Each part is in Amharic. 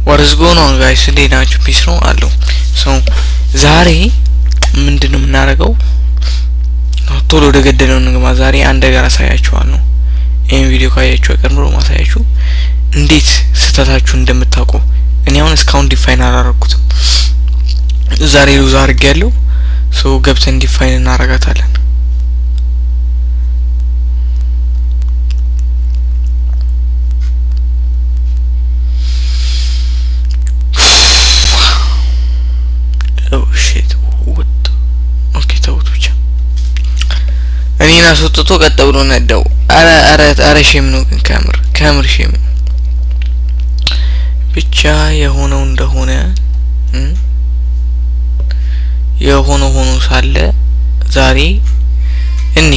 What is going on, guys? Today nacho peace no allo. So ዛሬ ምንድነው የምናደርገው? ቶሎ ወደ ገደለው እንግባ። ዛሬ አንድ ነገር አሳያችኋለሁ። ይሄን ቪዲዮ ካያችሁ አቀርምሮ ማሳያችሁ እንዴት ስተታችሁ እንደምታውቁ። እኔ አሁን እስካሁን ዲፋይን አላደረኩትም። ዛሬ ሉዝ አድርጌያለሁ። ሶ ገብተን ዲፋይን እናደርጋታለን። እኔና ሶጥቶ ቀጠብሎ ነደው አረ ሼም ነው ግን ካምር ሼም ብቻ የሆነው እንደሆነ ሆኖ ሳለ ዛሬ እኔ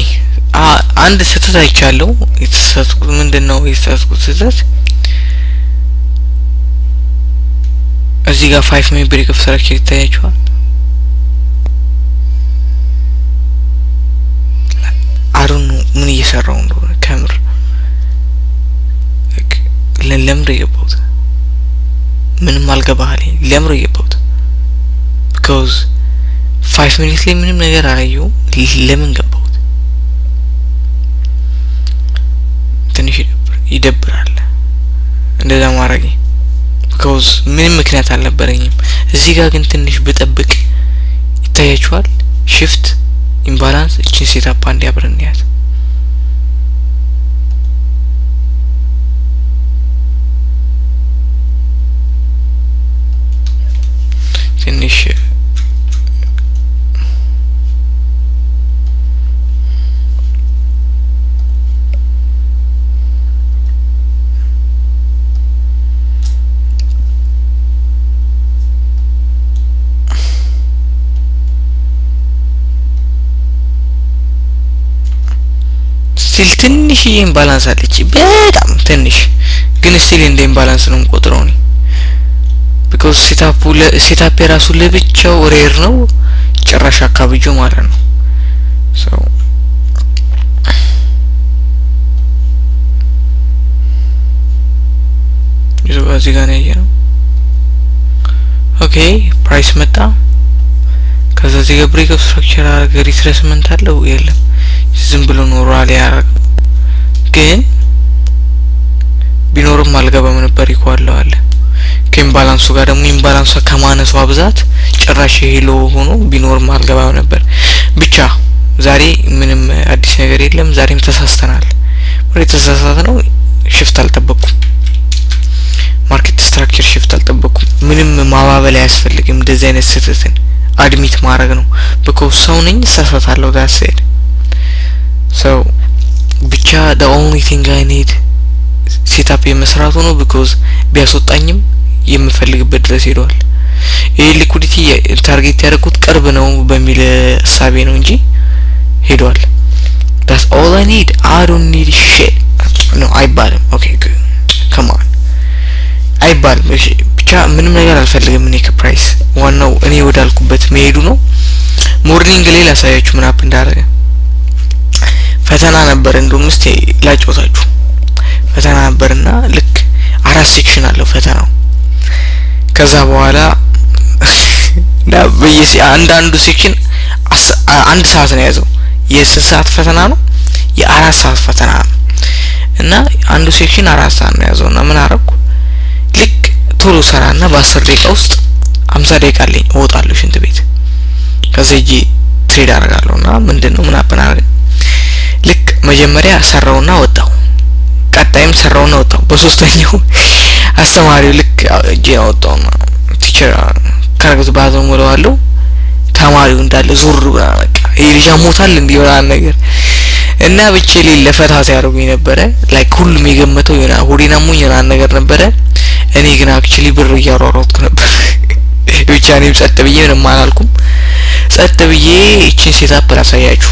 አንድ ስተት አይቻለሁ። የተሳስኩት ምንድነው የተሳስኩት ስተት እዚህ ጋር 5 ሜምበር ይከፍሰራችሁ ይታያችኋል። I don't know ምን እየሰራው እንደሆነ ካሜራ ለምር ይገባውት ምንም አልገባህልኝ ለምር ይገባውት because 5 minutes ላይ ምንም ነገር አላየው ለምን ገባውት ትንሽ ይደብራል እንደዛ ማረግ because ምንም ምክንያት አልነበረኝም። እዚህ ጋር ግን ትንሽ በጠብቅ ይታያችኋል shift imbalance እቺን ሴታፕ አንድ ያብረንያት ትንሽ ትንሽ ኢምባላንስ አለች በጣም ትንሽ ግን ስቲል እንደ ኢምባላንስ ነው ቆጥረው ነው because ሴታፕ የራሱ ለብቻው ሬር ነው ጭራሽ አካባቢው ማለት ነው። so እዚህ ጋር ነው ኦኬ ፕራይስ መጣ። ከዛ እዚህ ጋር ብሬክ ኦፍ ስትራክቸር አገር ሪትሬስመንት አለው የለም ዝም ብሎ ኖራል ያረግ ግን ቢኖርም አልገባም ነበር ይኳለው አለ ከኢምባላንሱ ጋር ደግሞ ኢምባላንሱ ከማነሱ አብዛት ጭራሽ ሄሎ ሆኖ ቢኖርም አልገባም ነበር። ብቻ ዛሬ ምንም አዲስ ነገር የለም። ዛሬም ተሳስተናል። ወደ ተሳሳተነው ሽፍት አልጠበቅኩም። ማርኬት ስትራክቸር ሽፍት አልጠበቅኩም። ምንም ማባበል አያስፈልግም። እንደዚህ አይነት ስተትን አድሚት ማድረግ ነው because ሰው ነኝ ተሳሳታለሁ that's it. so ብቻ the only thing I need setup የመስራቱ ነው because ቢያስወጣኝም የምፈልግበት ድረስ ሄዷል። ይሄ ሊኩዲቲ ታርጌት ያደረኩት ቅርብ ነው በሚል ሐሳቤ ነው እንጂ ሄዷል። that's all I need. I don't need shit. no አይባልም okay good come on አይባልም እሺ ብቻ ምንም ነገር አልፈልግም። እኔ ከፕራይስ ዋናው እኔ ወዳልኩበት መሄዱ ነው። ሞርኒንግ ላይ ላሳያችሁ ምን አፕ እንዳደረገ ፈተና ነበር እንደውም እስቲ ላጫውታችሁ። ፈተና ነበርና ልክ 4 ሴክሽን አለው ፈተናው። ከዛ በኋላ በየሲ አንዳንዱ ሴክሽን 1 ሰዓት ነው ያዘው። የ6 ሰዓት ፈተና ነው የ4 ሰዓት ፈተና ነው እና አንዱ ሴክሽን 4 ሰዓት ነው ያዘውና ምን አረኩ ልክ ቶሎ ሰራና በ10 ደቂቃ ውስጥ 50 ደቂቃ ላይ እወጣለሁ ሽንት ቤት። ከዛ እጂ ትሬድ አደርጋለሁና ምንድነው ምን አፈናረ ልክ መጀመሪያ ሰራውና ወጣው ቀጣይም ሰራውና ወጣው በሶስተኛው አስተማሪው ልክ እጂ አወጣውና ቲቸር ካርገዝ ባዘው ወለዋለሁ ተማሪው እንዳለ ዙር ብላ በቃ ይልጃ ሞታል እንዲወራ ነገር እና በቼሌ ለፈታታ ያደርጉኝ ነበር ላይክ ሁሉም የገመተው የና ሆዴና ሙኝና ነገር ነበር። እኔ ግን አክቹሊ ብር ያሯሯጥኩ ነበር ብቻ እኔም ጸጥ ብዬ ምንም አላልኩም። ጸጥ ብዬ እቺን ሴታፕ ላሳያችሁ።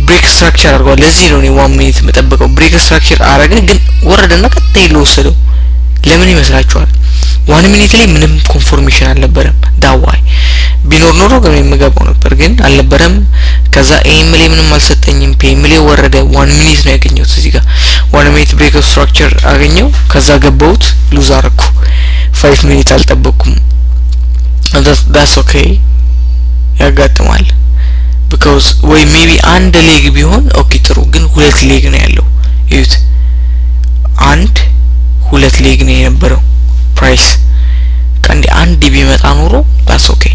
ብሬክ ስትራክቸር አድርጓል። ለዚህ ነው እኔ 1 ሚኒት መጠበቀው። ብሬክ ስትራክቸር አረገ ግን ወረደና ቀጣይ ለወሰደው ለምን ይመስላችኋል? 1 ሚኒት ላይ ምንም ኮንፎርሜሽን አልነበረም። ዳዋይ ቢኖር ኖሮ ግን የምገባው ነበር ግን አልነበረም። ከዛ ኤም ላይ ምንም አልሰጠኝም። ፒኤም ላይ ወረደ 1 ሚኒት ነው ያገኘው እዚህ ጋር 1 ሚኒት ብሬክ ስትራክቸር አገኘው። ከዛ ገባውት ሉዝ አረኩ 5 minutes አልጠበቅኩም that's okay ያጋጥማል because ወይ maybe አንድ ሌግ ቢሆን ኦኬ ጥሩ ግን ሁለት ሌግ ነው ያለው እዩት አንድ ሁለት ሌግ ነው የነበረው ፕራይስ ካንዲ አንድ ቢመጣ ኖሮ that's okay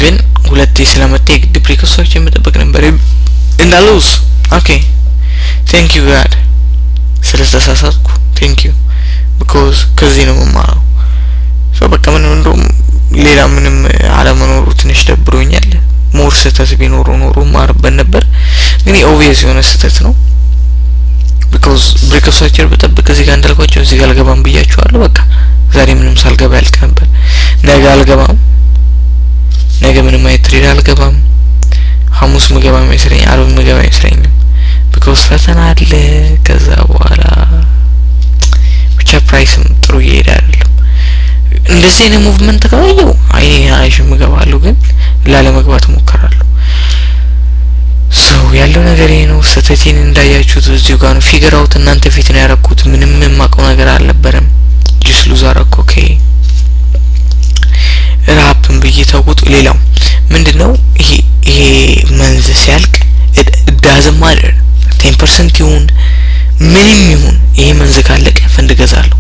ግን ሁለቴ ስለመጣ ፕሪኮሶችን መጠበቅ ነበር እንዳሉስ okay thank you god ስለተሳሳትኩ thank you because ከዚህ ነው የማለው so በቃ ምን እንደውም ሌላ ምንም አለመኖሩ ትንሽ ደብሮኛል ሞር ስተት ቢኖር ኖሮ ማርበን ነበር ግን obvious የሆነ ስተት ነው because ብሪኮሶችን በጠብቅ እዚህ ጋር እንዳልኳቸው እዚህ ጋር አልገባም ብያቸዋለሁ በቃ ዛሬ ምንም ሳልገባ ያልቅ ነበር ነገ አልገባም ነገ ምንም አይትሪድ አልገባም ሐሙስ ምገባ መስለኝ አርብ ምገባ መስለኝ because ፈተና አለ ከዛ በኋላ ብቻ ፕራይስም ጥሩ ይሄዳል እንደዚህ አይነት ሙቭመንት ካየው አይሽ ምገባለሁ ግን ላለ መግባት ሞከራለሁ so ያለው ነገር ነው ስተቴን እንዳያችሁት እዚሁ ጋር ነው ፊገር አውት እናንተ ፊት ነው ያረኩት ምንም የማቀው ነገር አልነበረም just lose አረኩ okay ራፕን በየታውቁት ሌላው ምንድነው ይሄ መንዝ ሲያልቅ it doesn't matter 10% ይሁን ምንም ይሁን ይሄ መንዝ ካለቀ ፈንድ ገዛለሁ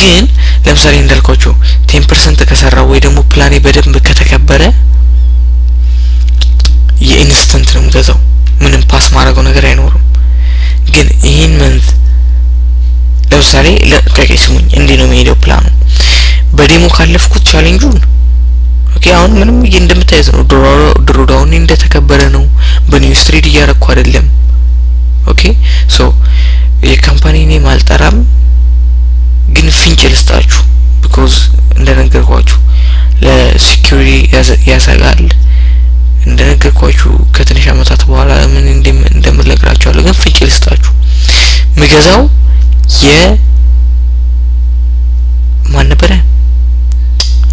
ግን ለምሳሌ እንዳልኳችሁ 10% ከሰራው ወይ ደግሞ ፕላኔ በደንብ ከተከበረ የኢንስታንት ነው ገዛው ምንም ፓስ ማድረገው ነገር አይኖርም ግን ይሄን መንዝ ለምሳሌ ለከከስሙኝ እንዴ ነው የሚሄደው ፕላኑ በዴሞ ካለፍኩት ቻሌንጁን ኦኬ አሁን ምንም እንደምታዩት ነው ድሮዳውን እንደተከበረ ነው በኒው ስትሪት እያረኩ አይደለም ኦኬ ሶ የካምፓኒ ኔም አልጠራም ግን ፊንጭል ስጣችሁ because እንደነገርኳችሁ ለሴኩሪቲ ያሰጋል እንደነገርኳችሁ ከትንሽ አመታት በኋላ ምን እንደምለግራችኋለሁ ግን ፊንጭል ስጣችሁ ምገዛው ማን ነበር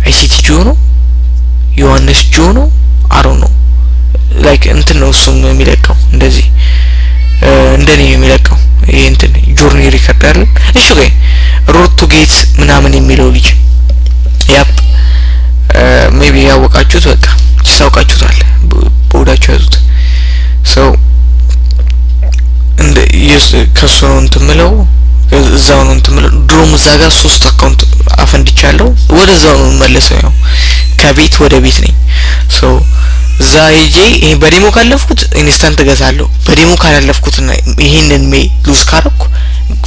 አይሲቲ ጆኖ ዮሐንስ ጆኖ አሮ ነው ላይክ እንትን ነው እሱም የሚለቀው እንደዚህ እንደኔ የሚለቀው ይሄ እንትን ጆርኒ ሪከርድ አይደል እሺ ወይ ሮድ ቱ ጌት ምናምን የሚለው ልጅ ያፕ ሜቢ ያወቃችሁት በቃ ሲሳውቃችሁታል ቦዳችሁ ያዙት so እንደ ከሱ ነው እንትምለው እዛው ነው እንትምለው ድሮም እዛ ጋር 3 አካውንት አፈንድቻለሁ ወደዛው ነው መለሰው ያው ከቤት ወደ ቤት ነኝ so ዛይጄ ይሄ በዴሞ ካለፍኩት ኢንስታንት ገዛለሁ በዴሞ ካላለፍኩትና ይሄንን ሜ ሉዝ ካረኩ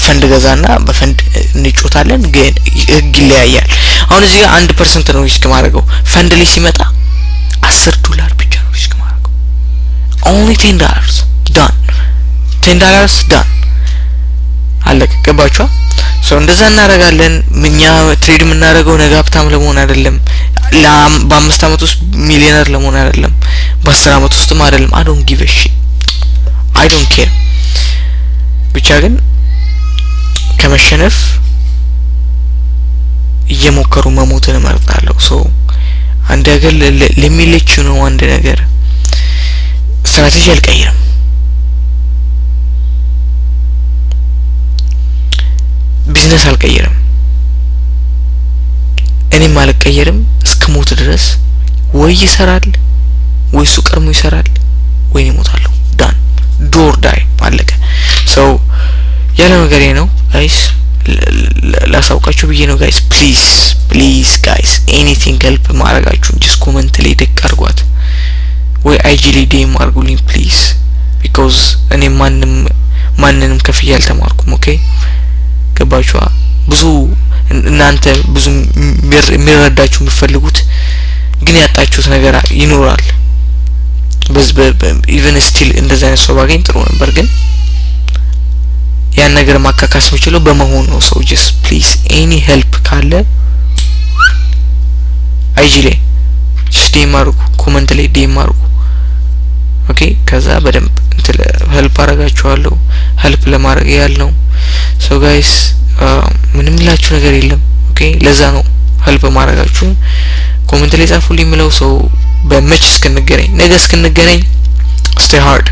ፈንድ ገዛና በፈንድ እንጮታለን ግን ህግ ይለያያል አሁን እዚህ ጋር 1% ነው ሪስክ ማድረገው ፈንድ ላይ ሲመጣ $10 ብቻ ነው ሪስክ ማድረገው only $10 done $10 done አለቀ ገባችሁ so እንደዛ እናረጋለን ምኛ ትሬድ የምናረገው ነገ ሀብታም ለመሆን አይደለም በ5 አመት ውስጥ ሚሊዮነር ለመሆን አይደለም በ10 አመት ውስጥም አይደለም I don't give a shit I don't care ብቻ ግን ከመሸነፍ እየሞከሩ መሞትን እመርጣለሁ so አንድ ነገር ለሚለች ነው አንድ ነገር ስትራቴጂ አልቀየርም ቢዝነስ አልቀየርም እኔም አልቀየርም እስከሞት ድረስ ወይ ይሰራል ወይ ሱ ቀርሞ ይሰራል ወይ ይሞታለሁ ዳን ዶር ዳይ አለቀ so ያለ ነገር ነው ጋይስ ላሳውቃችሁ ብዬ ነው ጋይስ please guys anything help ማረጋችሁ just comment ላይ ደቅ አርጓት ወይ IG ላይ ዲኤም አርጉልኝ please because እኔ ማንንም ከፍዬ አልተማርኩም ኦኬ ገባችኋ ብዙ እናንተ ብዙ የሚረዳችሁ የሚፈልጉት ግን ያጣችሁት ነገር ይኖራል even still እንደዛ አይነት ሰው ባገኝ ጥሩ ነበር ግን ያን ነገር ማካካስ የሚችለው በመሆን ነው so just please any help ካለ IG ላይ just DM አርጉ ኮሜንት ላይ DM አርጉ ኦኬ ከዛ በደንብ እንትን help አረጋችኋለሁ help ለማድረግ ያለው so guys ምንም ላችሁ ነገር የለም ኦኬ ለዛ ነው help ማድረጋችሁ ኮሜንት ላይ ጻፉልኝ ምለው ሰው በመች እስከነገረኝ ነገ እስከነገረኝ stay hard